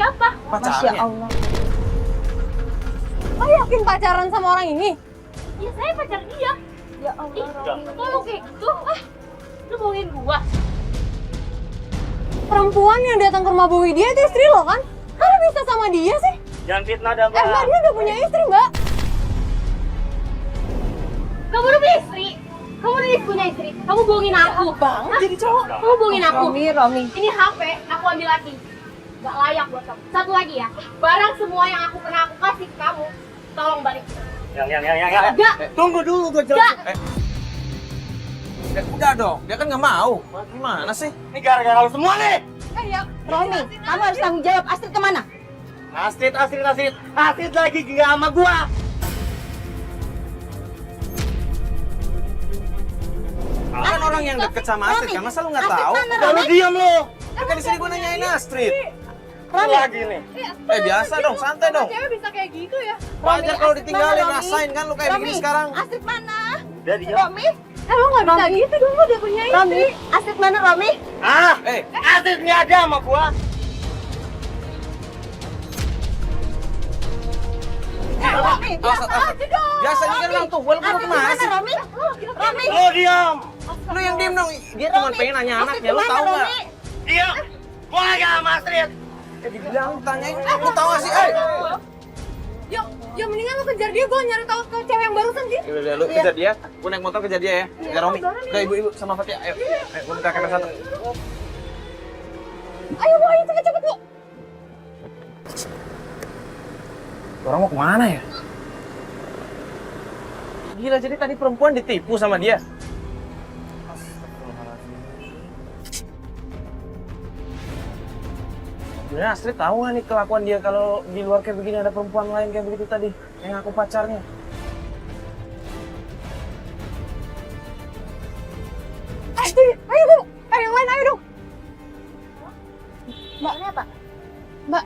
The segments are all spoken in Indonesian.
Siapa? Pacarnya. Masya Allah. Lo yakin pacaran sama orang ini? Ya saya pacar dia. Ya Allah, Romi. Kalau kayak gitu, lu bohongin gua. Perempuan yang datang ke rumah Bu Widya itu istri lo kan? Kalau bisa sama dia sih? Jangan fitnah dah, Mbak. Mbak, dia udah punya istri, Mbak. Kamu udah punya istri? Kamu udah punya istri? Kamu bohongin aku? Banget jadi cowok. Kamu bohongin aku? Romi. Ini HP, aku ambil lagi. Gak layak buat kamu. Satu lagi ya, barang semua yang aku pernah aku kasih ke kamu, tolong balik. Yang. Enggak. Tunggu dulu, gue Enggak. Ya, udah dong, dia kan nggak mau. Gimana sih? Ini gara-gara lu semua nih. Romi, kamu harus tanggung jawab. Astrid kemana? Astrid lagi gak sama gua. Kan orang yang deket sama Astrid kan, masa lu nggak tahu? Udah lu diam lu. Kan di sini gua nanyain Astrid. Lagi nih. Biasa dong, santai dong. Cewek bisa kayak gitu ya? Wajar kalau ditinggalin, rasain kan lu kayak begini sekarang. Astrid mana? Udah diam. Romi? Lo nggak bisa gitu dong, lo udah punya istri. Romi, Astrid mana, Romi? Astrid nggak ada sama gua. Romi, Awas, awas. Biasanya kan orang tua, lu kemana sih? Romi? Romi? Lu diam. Lu yang diem dong, dia cuma pengen nanya anaknya, lu tahu nggak? Diam. Gua gak sama Astrid. Dibilang, tanyain, lu tahu nggak sih? Yuk, mendingan lo kejar dia, gue nyari tahu ke cewek yang barusan sih. Udah, lu kejar dia, gua naik motor kejar dia ya. Ya Romi, udah ibu-ibu sama Fatia, ayo. Ayo, gua minta kamera satu. Ayo, Bu, ayo cepet-cepet, Bu. Orang mau kemana ya? Gila, jadi tadi perempuan ditipu sama dia. Sebenarnya Astrid tahu nggak nih kelakuan dia kalau di luar kayak begini ada perempuan lain kayak begitu tadi yang aku pacarnya. Ayo, Bu. Ayo, yang lain, ayo dong. Mbak, apa? Mbak,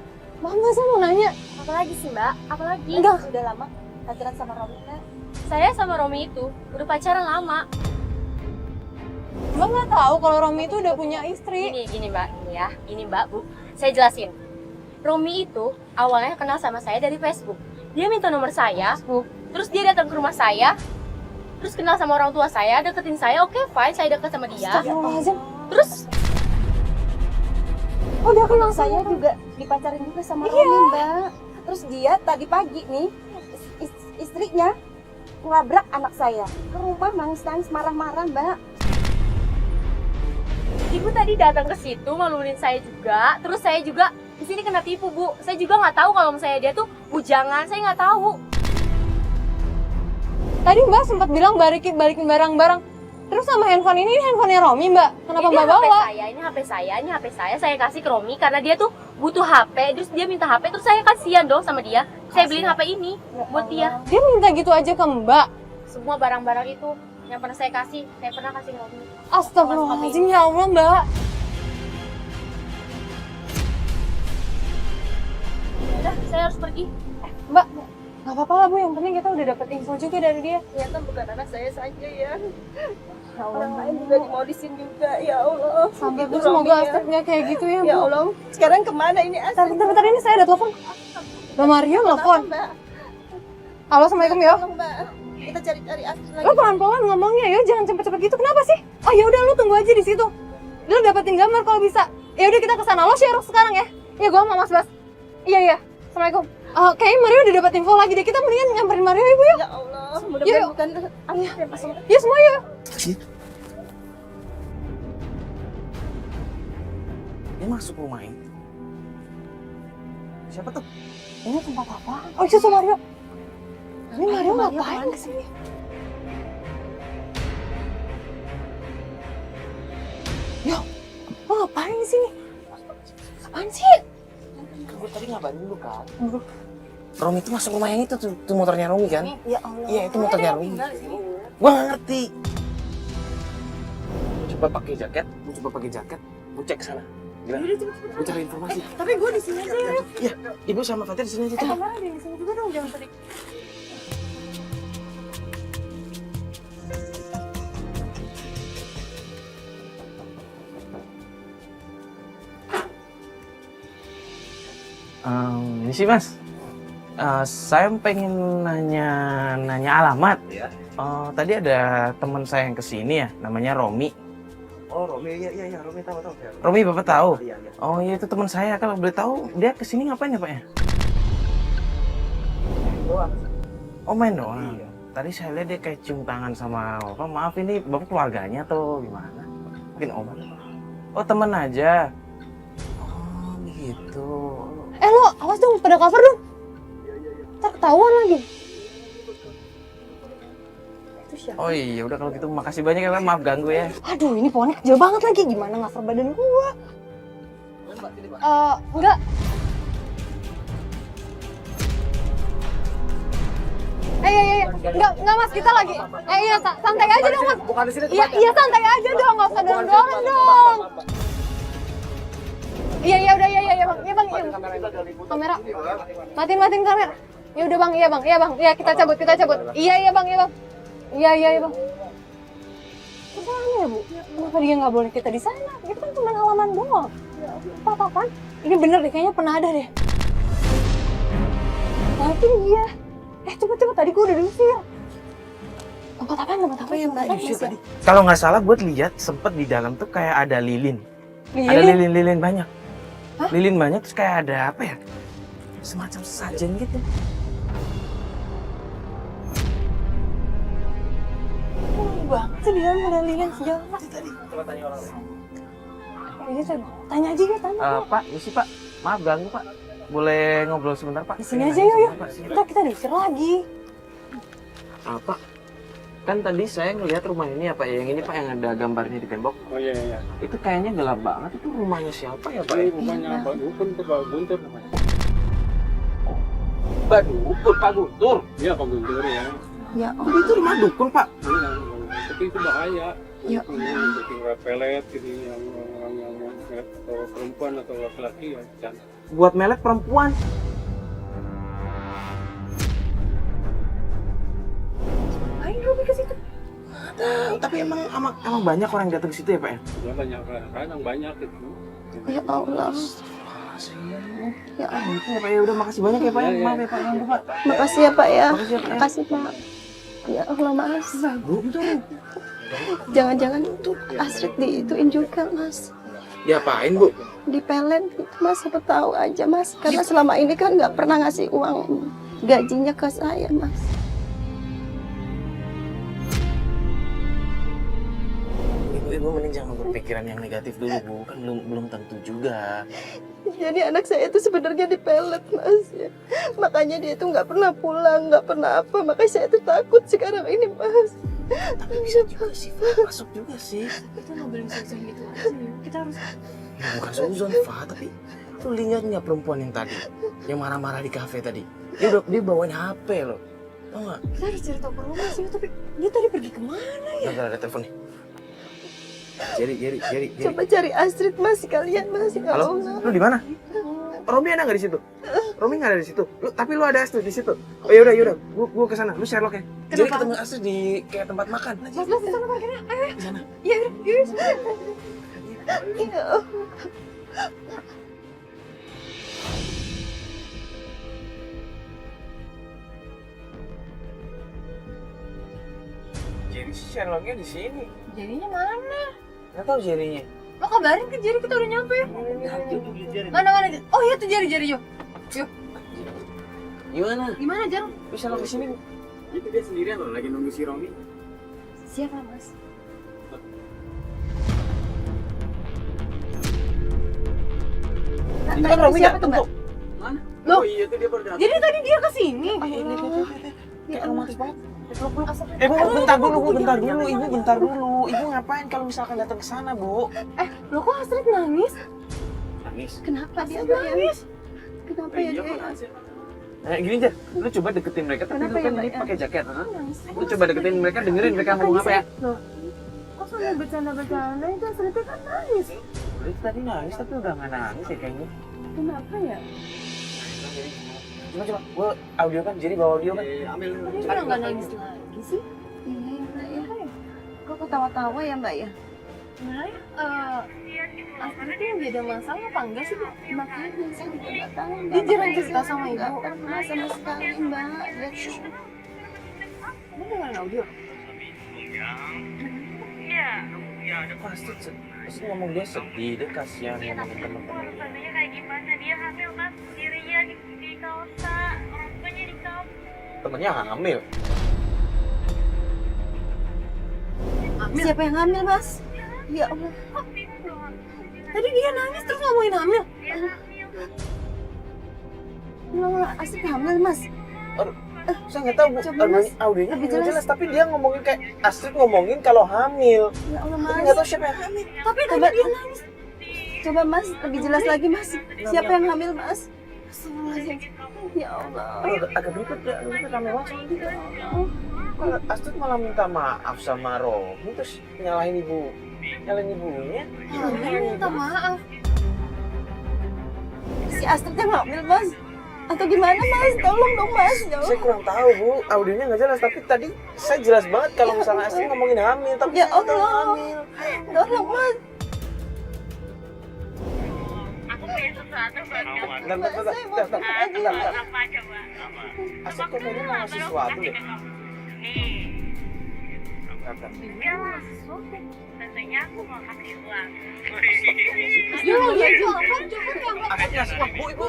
saya mau nanya. Apalagi sih, Mbak? Apalagi? Enggak, udah lama pacaran sama Romi, kan? Saya sama Romi itu udah pacaran lama. Mbak nggak tahu kalau Romi itu udah punya istri. Gini Mbak, ini ya. Ini Mbak, Bu. Saya jelasin. Romi itu awalnya kenal sama saya dari Facebook. Dia minta nomor saya, terus dia datang ke rumah saya, terus kenal sama orang tua saya, deketin saya, oke fine, saya deket sama dia. Astagfirullahaladzim. Terus, Oh, dia kenal Saya sama juga dipacarin juga sama Iya. Romi, Mbak. Terus dia tadi pagi nih, istrinya ngelabrak anak saya. Ke rumah nangis-nangis marah-marah, Mbak. ibu tadi datang ke situ malumin saya juga, terus saya juga di sini kena tipu, Bu. Saya juga nggak tahu kalau misalnya dia tuh bujangan, saya nggak tahu. Tadi Mbak sempat bilang balikin barang-barang. Terus sama handphone ini handphonenya Romi, Mbak. Kenapa Ini Mbak HP bawa? saya, ini HP saya kasih ke Romi karena dia tuh butuh HP, terus dia minta HP, terus saya kasihan dong sama dia. Saya beliin HP ini buat dia. Dia minta gitu aja ke Mbak. Semua barang-barang itu yang pernah saya pernah kasih ke Romi. Astagfirullahaladzim, ya Allah, Mbak. Udah, saya harus pergi. Mbak, nggak apa-apa lah, Bu. Yang penting kita udah dapet info juga dari dia. Ternyata bukan anak saya saja ya. Orang lain juga dimodisin juga, ya Allah. Sampai Itu Bu, semoga Romi ya. Astrid nggak kayak gitu ya, Ya Bu. Allah, sekarang kemana ini Astrid? Bentar, ini saya ada telepon. Mbak Mario nelfon. Mbak? Halo, Assalamualaikum ya. Tolong, Mbak. Kita cari-cari Astrid lagi. Lo pelan-pelan ngomongnya ya, jangan cepet-cepet gitu. Kenapa sih? Oh ya udah, lu tunggu aja di situ. Lu dapetin gambar kalau bisa. Ya udah kita kesana. Lo share sekarang ya. Iya, gua sama Mas Bas. Iya. Assalamualaikum. Kayaknya Mario udah dapet info lagi deh. Kita mendingan nyamperin Mario ibu yuk. Ya Allah, Yuk. mudah-mudahan bukan Astrid ya, Mas. Ya semua yuk. Dia masuk rumah ini. Siapa tuh? Ini tempat apa? Oh itu Mario. Ini Mario ngapain kesini? Yo, lo ngapain di sini? Apaan sih? Gue tadi ngabarin lu kan. Romi itu masuk rumah yang itu tuh motornya Romi kan? Ya Allah. Iya itu motornya Romi. Gua nggak ngerti. Coba pakai jaket, lu cek ke sana. Gimana? Gue cari informasi. Tapi gue di sini aja ya. Iya, ibu sama Fatir di sini aja. Coba. Kamera di sini juga dong, jangan sedih. Ini sih Mas, saya pengen nanya alamat. Ya. Tadi ada teman saya yang kesini ya, namanya Romi. Oh, Romi, iya, Romi tahu. Romi Bapak tahu? Iya. Oh iya, itu teman saya. Kalau boleh tahu, dia kesini ngapain ya Pak ya? Doang. Oh main doang? Iya. Tadi saya lihat dia kayak cium tangan sama Bapak. Maaf, ini Bapak keluarganya atau gimana? Mungkin om. Oh teman aja. Oh begitu. Lo awas dong, pada cover dong. Ntar ketahuan lagi. Itu siapa? Oh iya, udah kalau gitu makasih banyak ya Pak. Maaf ganggu ya. Aduh, ini pohonnya kecil banget lagi. Gimana ngafer badan gua? Enggak. Enggak mas, kita lagi. Iya, santai aja dong mas. Bukan di sini. Iya santai aja dong, nggak usah dorong dong. Iya bang, iya bang. Kamera, matiin kamera. Ya udah bang, iya bang, iya kita cabut. Iya bang. Iya bang. Kesana ya bu, kenapa dia nggak boleh kita di sana? Kita kan cuma halaman doang. Apa kan? Ini bener deh, kayaknya pernah ada deh. Tapi dia, cepet tadi gua udah diusir. Tempat apa ya mbak? Tadi. Kalau nggak salah buat lihat sempet di dalam tuh kayak ada lilin. Ada lilin banyak. Hah? Lilin banyak terus kayak ada apa ya? Semacam sesajen gitu. Banget sih di dalam ada lilin segala. Coba tanya orang lain. Iya, tanya aja ya, tanya. Pak, misi Pak. Maaf ganggu Pak. Boleh ngobrol sebentar Pak? Di sini aja yuk. Kita diusir lagi. Pak, kan tadi saya ngelihat rumah ini ya Pak, yang ini Pak yang ada gambarnya di tembok. Oh iya. Itu kayaknya gelap banget. Itu rumahnya siapa ya Pak? Ini rumahnya Pak Dukun tuh, Pak Guntur namanya. Pak Dukun, Pak Guntur. Iya Pak Guntur ya. Ya Itu rumah dukun Pak. Iya, tapi itu bahaya. Ya. Bikin pelet ini yang atau perempuan atau laki-laki ya jangan. Buat melet perempuan. Ngapain Robi ke situ? Tahu, tapi emang banyak orang yang datang ke situ ya Pak ya? Ya banyak kadang banyak itu. Ya Allah. Ya Allah. Ya Pak ya, udah makasih banyak ya Pak ya. Maaf ya Pak, ganggu Pak. Makasih ya Pak ya. Makasih ya Pak. Makasih Pak. Ya Allah Mas. Bu, Jangan-jangan Astrid diituin juga Mas. diapain Bu? Di pelet gitu Mas, siapa tahu aja Mas. Karena selama ini kan nggak pernah ngasih uang gajinya ke saya Mas. Ibu mending jangan berpikiran yang negatif dulu Bu, kan belum tentu juga. Jadi anak saya itu sebenarnya di pelet Mas ya. Makanya dia itu nggak pernah pulang, nggak pernah apa. Makanya saya itu takut sekarang ini Mas. Tapi bisa juga sih, Fa. Masuk juga sih. Kita nggak boleh suzon gitu aja ya. Kita harus. Ya, bukan suzon, Fa, tapi lu lihat nggak perempuan yang tadi, yang marah-marah di kafe tadi? Dia bawain HP loh, tau nggak? Kita harus cari tahu ke rumah sih. Tapi dia tadi pergi kemana ya? Nggak ada telepon nih. Jerry. Coba cari Astrid Mas sekalian Mas. Ya Halo, Allah. lu di mana? Romi ada nggak di situ? Romi nggak ada di situ. Tapi lu ada Astrid di situ. Oh yaudah, gua kesana. Lu Sherlock ya. Jadi ketemu Astrid di kayak tempat makan. Mas, di sana parkirnya. Ayo. Di sana. Iya, sebentar. Ya. Jerry si Sherlocknya di sini. Jadinya mana? Nggak tahu Jerrynya. Lo kabarin ke Jerry, kita udah nyampe. Mana? Oh iya tuh Jerry yuk. Gimana? Gimana Jar? Lu Sherlock di sini. Itu dia sendirian loh lagi nunggu si Romi. Siapa Mas? Ini kan Romi siapa nggak tuh, Mbak? tuh. Mana? Loh? Oh iya tuh dia baru datang. Jadi tadi dia kesini. Ini kayak romantis banget. Bu, Bentar dulu. Ibu ngapain kalau misalkan datang ke sana, Bu? lo kok Astrid nangis? Nangis. Kenapa dia Nangis? Kenapa ya Iya dia? Nah, gini aja, lu coba deketin mereka, tapi Kenapa lu kan ya, ini Mbak, ya? pakai jaket. Nangis. Lu coba deketin mereka, dengerin mereka ngomong apa ya. Loh, kok sambil bercanda-bercanda itu Astrid kan nangis? Lu tadi nangis, tapi udah nggak nangis ya kayaknya. Kenapa ya? Coba, gua audio kan, jadi bawa audio kan. Ambil. Tadi udah nggak nangis lagi sih? Iya ya Mbak ya. Kok ketawa-tawa ya Mbak ya? Sebenarnya Astrid tuh lagi ada masalah apa enggak sih, Bu? Makanya saya juga nggak tahu. Dia jarang cerita sama Nggak ibu. pernah sama sekali, Mbak. Lu dengerin audio? Pasti ngomong dia sedih, dia kasihan ngomongin temen-temen. Suasananya kayak gimana? Dia hamil mas sendirian di Kalsa, orang tuanya di kampung. Temennya hamil. Siapa yang hamil, Mas? Ya Allah. Tadi dia nangis terus ngomongin hamil. Dia hamil. Ya Allah, Astrid hamil, Mas. Saya nggak tahu, Bu. Coba, Mas. Audionya Lebih nggak jelas. jelas, tapi dia ngomongin kayak Astrid ngomongin kalau hamil. Ya Allah, Tapi Mas. nggak tahu siapa yang hamil. Tapi tadi Coba- dia nangis. Coba, Mas, lebih jelas lagi, Mas. Siapa yang hamil, Mas? Ya Allah. Agak berikut ya, agak rame banget sama dia. Kalau Astrid malah minta maaf sama Romi, terus nyalahin ibunya. Dia minta maaf. Si Astrid yang hamil, Mas. Atau gimana, Mas? Tolong dong, Mas. Ya Saya Allah. kurang tahu, Bu. Audionya nggak jelas, tapi tadi saya jelas banget kalau misalnya Astrid ngomongin hamil, tapi Ya saya nggak tahu Allah. hamil. Tolong, Mas. Aku punya sesuatu buat kamu. Bentar. Apa coba? Astrid kok kayaknya mau ngasih sesuatu deh. Nih, Bentar. ya langsung. Tentunya aku mau kasih uang. Dia lagi aja apa? Cepet yang Astrid ngasih uang, Bu. Ibu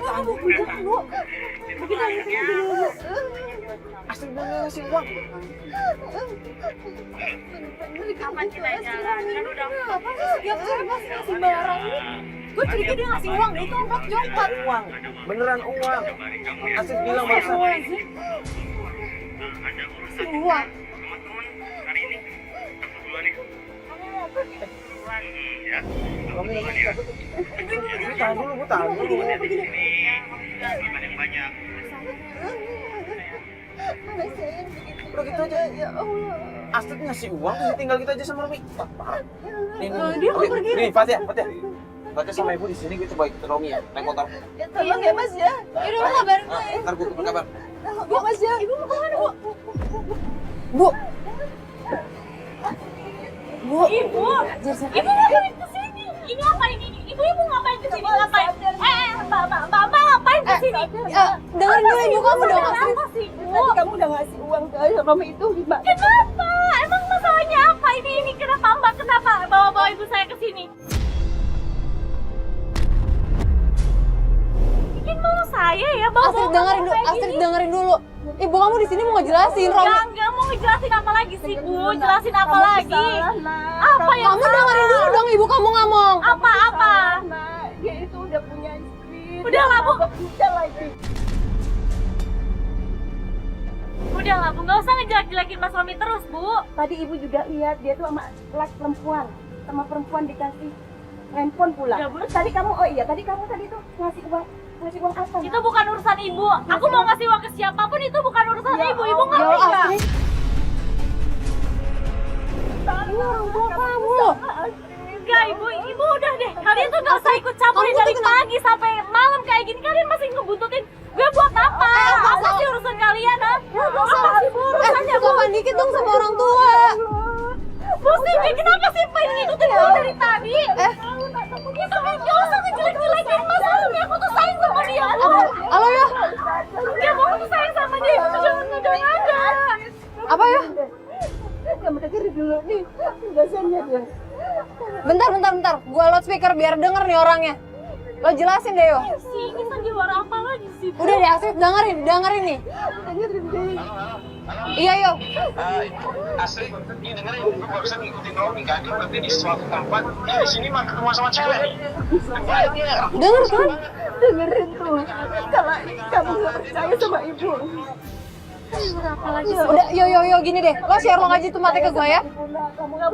tahu. Astrid udah ngasih uang. Kapan kita jalan? Kan udah apa sih setiap sore pasti ngasih barang? Gue curiga dia ngasih uang, itu obat jongkat. Uang, beneran uang. Astrid bilang barusan. Uang. Kamu tahan dulu, Bu, tahan dulu. Mana saya yang begitu? Udah gitu aja. Ya Allah. Astrid ngasih uang, terus tinggal kita aja sama Romi. Nih, Dia mau Oke, pergi. nih, Fatia. Fatia sama ibu di sini, kita bawa ikut Romi ya, naik motor. Ya, tolong ya, Mas ya. Yaudah lo kabarin gue ya. Ntar gue kabar. Tolong ya, Mas ya. Ibu mau kemana, Bu? Bu. Ibu ngapain kesini? Ini ngapain ini? Ibu ngapain kesini? Ngapain? Mbak ngapain kesini? Dengerin dulu ibu kamu dong, Astrid. Kenapa sih, Bu? Tadi kamu udah ngasih uang ke Romi itu gimana? Kenapa? Emang masalahnya apa ini? Kenapa Mbak? Kenapa bawa ibu saya ke sini? Bikin malu saya ya, bawa Astrid dengerin dulu, Astrid dengerin dulu. Ibu kamu di sini mau ngejelasin, Romi. Enggak mau ngejelasin apa lagi sih, Bu? Jelasin apa lagi? Apa yang Kamu dengerin dulu dong, ibu kamu ngomong. Apa? Nah, dia itu udah punya istri. Udah lah, Bu. Udah lagi. Udah lah, Bu. Nggak usah ngejelek-jelekin Mas Romi terus, Bu. Tadi ibu juga lihat dia tuh sama laki perempuan. Sama perempuan dikasih handphone pula. Ya, Bu. Tadi kamu tadi tuh ngasih uang apa? Itu bukan urusan Ibu. Aku mau ngasih uang ke siapapun, itu bukan urusan Ya Ibu. Ibu Allah, ngerti nggak? Astrid. Ini orang tua kamu. Enggak, Ibu udah deh. Kalian tuh nggak usah ikut campurin Kamu tuh dari pagi sampai malam kayak gini. Kalian masih ngebuntutin gue buat apa? Apa sih urusan kalian, ha? Apa sih, Bu, urusannya, Bu? Sopan dikit dong sama orang tua. Pusing, kenapa sih pengen ngikutin gue dari tadi? Ya tapi gak usah ngejelek-jelekin Mas Romi. Aku tuh sayang sama dia, Bu. Halo ya. Ya, Bu, aku tuh sayang sama dia. Ibu tuh jangan ngada-ngada. Apa ya? Kamu dengerin dulu nih. Biasanya dia. Bentar. Gua loudspeaker biar denger nih orangnya. Lo jelasin deh, yo. Sih, ini sandiwara apa lagi sih, Bu? Udah deh, Astrid dengerin nih. Dengerin deh. Iya, yo. Asli, ini dengerin, gue barusan ngikutin Romi kan, dia berarti di suatu tempat, dia di sini mah ketemu sama cewek. Denger kan? Dengerin tuh. Kalau kamu nggak percaya sama ibu. Udah, yo gini deh. Lo share lo aja tuh mati ke gue ya.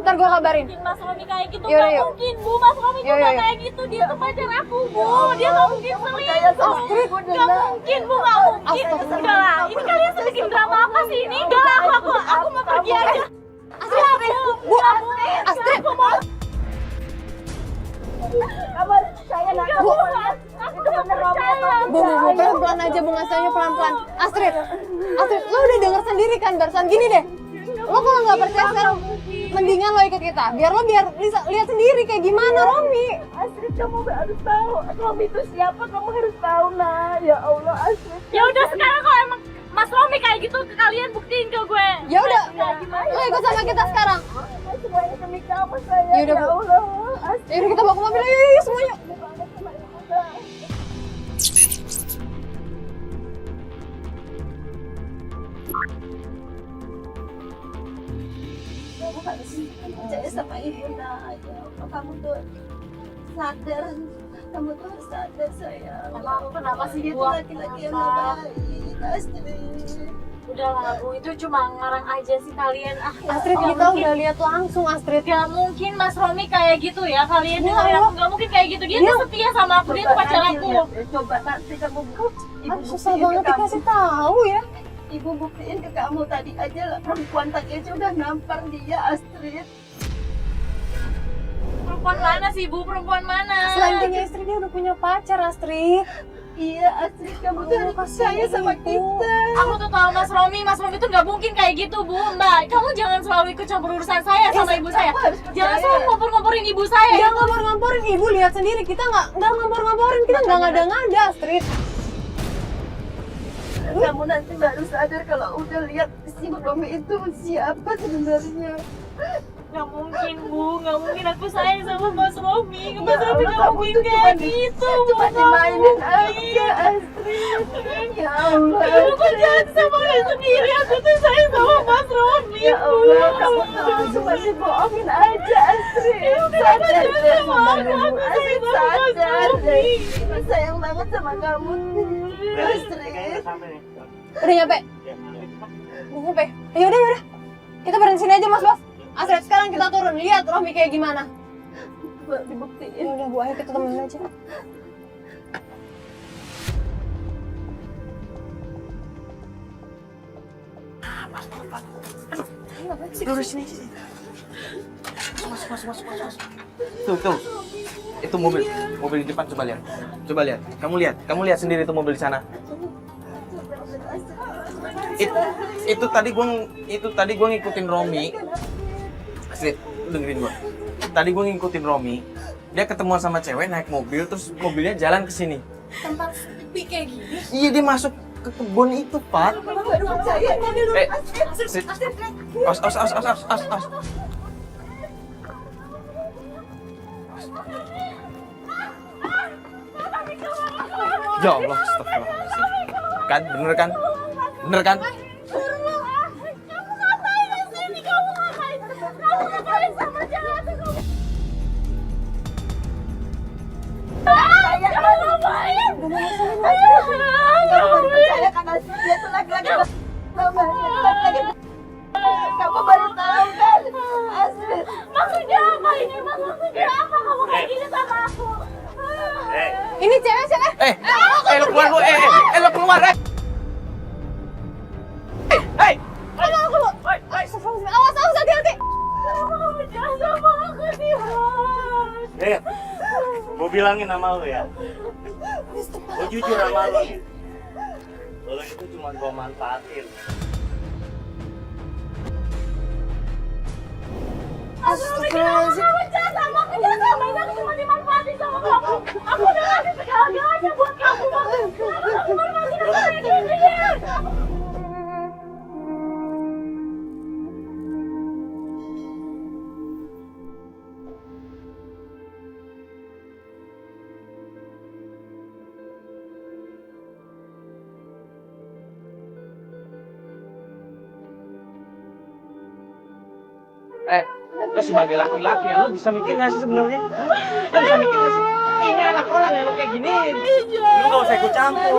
Ntar gue kabarin. Mungkin Mas Romi kayak gitu, Yaudah, nggak yuk. mungkin, Bu. Mas Romi Yuk, juga yuk. kayak gitu. Dia tuh pacar aku, Bu. Dia nggak mungkin selingkuh. Astrid. Nggak mungkin, Bu. Nggak mungkin. Udah lah. Ini kalian bikin drama apa sih ini? Enggak lah, aku mau pergi aja. Astrid. Bu, Astrid. Aku mau. Kamu harus percaya nak. Bu. Itu bener Romi atau Bu, pelan-pelan aja Bu, ngasihnya pelan-pelan. Astrid, lo udah denger sendiri kan barusan gini deh. Lo kalau nggak percaya sekarang, mendingan lo ikut kita. Biar bisa lihat sendiri kayak gimana Romi. Astrid, kamu harus tahu. Romi itu siapa? Kamu harus tahu, nah. Ya Allah, Astrid. Ya udah sekarang kalau emang Mas Romi kayak gitu, kalian buktiin ke gue. Ya udah, lo ikut sama kita sekarang. Semuanya demi kamu, sayang. Ya udah, Bu. Allah, Astrid. Ya udah kita bawa ke mobil. Yuk semuanya. Kamu harus percaya sama ibu, nah. Ya Allah, kamu tuh sadar. Kamu tuh harus sadar, sayang. Emang kenapa sih, Dia Bu? tuh laki-laki yang baik, Astrid. Udahlah Bu, itu cuma ngarang aja sih kalian. Astrid, nggak kita mungkin. udah lihat langsung Astrid. Gak mungkin Mas Romi kayak gitu ya, kalian Iya, dengerin iya. aku, gak mungkin kayak gitu. Dia tuh setia sama aku, dia tuh pacar aku. Coba nanti kamu ibu Susah buktiin banget ke kamu. dikasih tahu ya. Ibu buktiin ke kamu tadi aja lah, perempuan tadi aja udah nampar dia, Astrid. Perempuan mana sih Bu, perempuan mana? Selain punya istri dia udah punya pacar Astrid. Iya, Astrid, kamu tuh harus percaya sama kita. Aku tuh tahu Mas Romi tuh gak mungkin kayak gitu Bu. Mbak, kamu jangan selalu ikut campur urusan saya sama ibu saya. Kamu harus Jangan percaya. selalu ngompor-ngomporin ibu saya. Dia ngompor-ngomporin, ibu lihat sendiri. Kita nggak ngompor-ngomporin, kita nggak ngada-ngada Astrid. Kamu nanti baru sadar kalau udah lihat si Romi itu siapa sebenarnya. Gak mungkin Bu, gak mungkin aku sayang sama Mas Romi. Mas Ya Romi Allah, gak kamu mungkin tuh kayak gitu. Cuma Mas dimainin Romi. aja, Astrid. Ya Allah. Kamu kok jahat sama saya sendiri, aku tuh sayang sama Mas Romi. Ya Allah, kamu tuh cuma dibohongin aja, Astrid. Sadar deh sama kamu, Astrid, sadar deh. Ibu sayang banget sama kamu, Astrid. Udah nyampe? Udah nyampe? Ya udah. Kita berhenti sini aja Mas Bos. Astrid, sekarang kita turun, lihat Romi kayak gimana. Coba dibuktiin. Ya udah Bu, ayo kita temenin aja. Duduk sini. Mas. Tuh. Itu mobil di depan, coba lihat. Kamu lihat sendiri tuh mobil di sana. Itu tadi gua ngikutin Romi. Astrid, dengerin gua. Tadi gua ngikutin Romi. Dia ketemuan sama cewek naik mobil, terus mobilnya jalan ke sini. Tempat sepi kayak gini. Iya, dia masuk ke kebun itu, Pak. Baru percaya. Astrid. As. Ya Allah, astagfirullahaladzim. Kan, bener kan? Kamu ngapain di sini? Kamu ngapain sama cewek itu? Kamu ngapain? Kamu baru percaya kan, Astrid? Dia tuh laki-laki. Kamu baru tahu kan, Astrid? Maksudnya apa ini? Maksudnya apa kamu kayak gini sama aku? Ini cewek siapa? Lo keluar lu, lo keluar, Hei! Awas, hati-hati. Kamu jahat sama aku sih, Mas. Gue bilangin sama lo ya. Gue jujur sama lo. Lo itu cuma gue manfaatin. Astagfirullahaladzim. Kamu jahat sama aku, jahat sama ini. Aku cuma dimanfaatin sama kamu. Aku udah ngasih segala-galanya buat kamu, Mas. Aku cuma ngasih kayak gini. Lo sebagai laki-laki, lo bisa mikir nggak sih sebenarnya? Lo bisa mikir nggak sih? Ini anak orang yang lo kayak gini. Lo nggak usah ikut campur.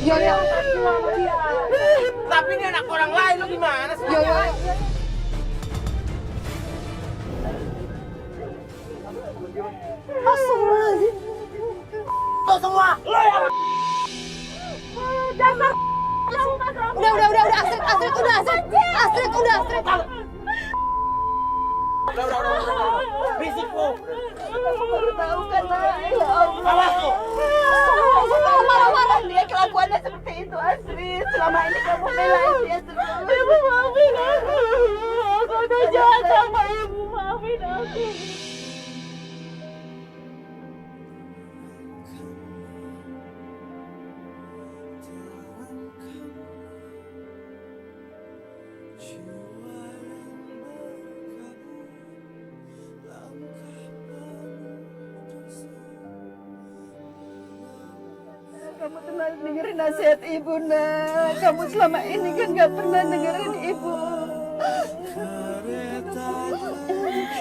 Yo. Tapi ini anak orang lain, lo gimana sih? Yo. Astagfirullahaladzim. Lo semua, lo yang Udah, Astrid, udah. Berisik lo. Kamu baru tahu kan, nah. Ya Allah. Awas lo. Marah-marah dia kelakuannya seperti itu, Astrid. Selama ini kamu belain dia terus. Kamu tenang, dengerin nasihat ibu, nak. Kamu selama ini kan gak pernah dengerin ibu.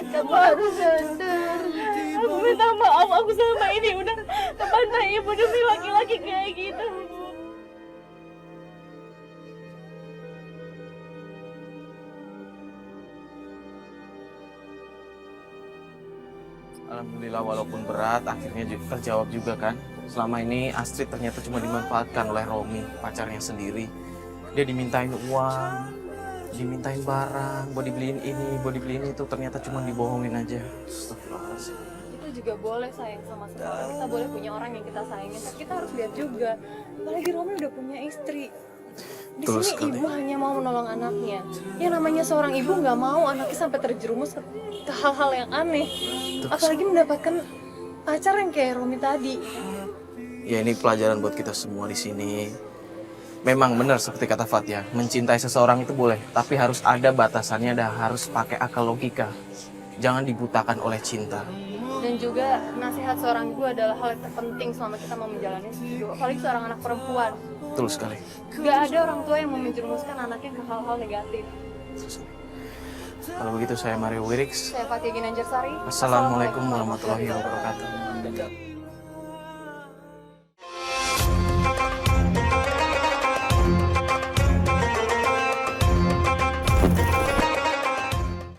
Kamu harus sadar. Aku minta maaf, aku selama ini udah terbantah ibu demi laki-laki kayak gitu. Alhamdulillah walaupun berat akhirnya terjawab juga kan. Selama ini Astrid ternyata cuma dimanfaatkan oleh Romi, pacarnya sendiri. Dia dimintain uang, dimintain barang, buat dibeliin ini, buat dibeliin itu, ternyata cuma dibohongin aja. Astagfirullahaladzim. Kita juga boleh sayang sama seseorang, kita boleh punya orang yang kita sayangin, tapi kita harus lihat juga. Apalagi Romi udah punya istri. Di Betul sini sekali. ibu hanya mau menolong anaknya. Yang namanya seorang ibu nggak mau anaknya sampai terjerumus ke hal-hal yang aneh. Apalagi mendapatkan pacar yang kayak Romi tadi. Ya ini pelajaran buat kita semua di sini. Memang benar seperti kata Fatia, mencintai seseorang itu boleh, tapi harus ada batasannya dan harus pakai akal logika. Jangan dibutakan oleh cinta. Dan juga nasihat seorang ibu adalah hal yang terpenting selama kita mau menjalani hidup. Apalagi seorang anak perempuan. Betul sekali. Gak ada orang tua yang mau menjerumuskan anaknya ke hal-hal negatif. Kalau begitu saya Mario Wirix. Saya Fatia Ginanjarsari. Assalamualaikum warahmatullahi wabarakatuh.